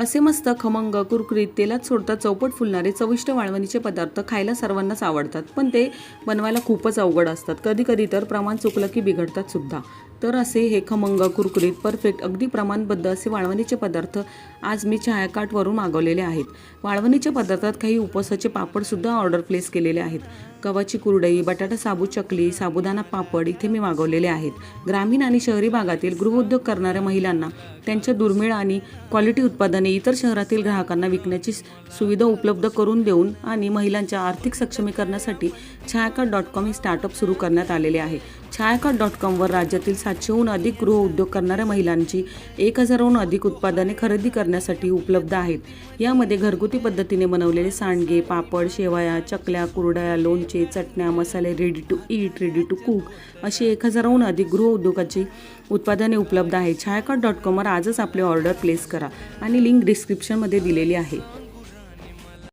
असे मस्त खमंग कुरकुरीत तेलात सोडता चौपट फुलणारे चविष्ट वाळवणीचे पदार्थ खायला सर्वांनाच आवडतात, पण ते बनवायला खूपच अवघड असतात. कधी कधी तर प्रमाण चुकलं की बिघडतात सुद्धा. तर असे हे खमंग कुरकुरीत परफेक्ट अगदी प्रमाणबद्ध असे वाळवणीचे पदार्थ आज मी छायाकार्टवरून मागवलेले आहेत. वाळवणीच्या पदार्थात काही उपवासाचे पापडसुद्धा ऑर्डर प्लेस केलेले आहेत. गव्हाची कुरडई, बटाटा साबू चकली, साबुदाणा पापड इथे मी मागवलेले आहेत. ग्रामीण आणि शहरी भागातील गृहोद्योग करणाऱ्या महिलांना त्यांच्या दुर्मिळ आणि क्वालिटी उत्पादने इतर शहरातील ग्राहकांना विकण्याची सुविधा उपलब्ध करून देऊन आणि महिलांच्या आर्थिक सक्षमीकरणासाठी छायाकार्ट.com हे स्टार्टअप सुरू करण्यात आलेले आहे. छायाकार्ट.com वर राज्यातील 700हून अधिक गृहउद्योग करणाऱ्या महिलांची 1000हून अधिक उत्पादने खरेदी करण्यासाठी उपलब्ध आहेत. यामध्ये घरगुती पद्धतीने बनवलेले सांडगे, पापड, शेवया, चकल्या, कुरडया, लोणचे, चटण्या, मसाले, ready to eat, ready to cook अशी 1000हून अधिक गृहउद्योगाची उत्पादने उपलब्ध आहेत. छायाकार्ट.com वर आजच आपले ऑर्डर प्लेस करा आणि लिंक डिस्क्रिप्शनमध्ये दिलेली आहे.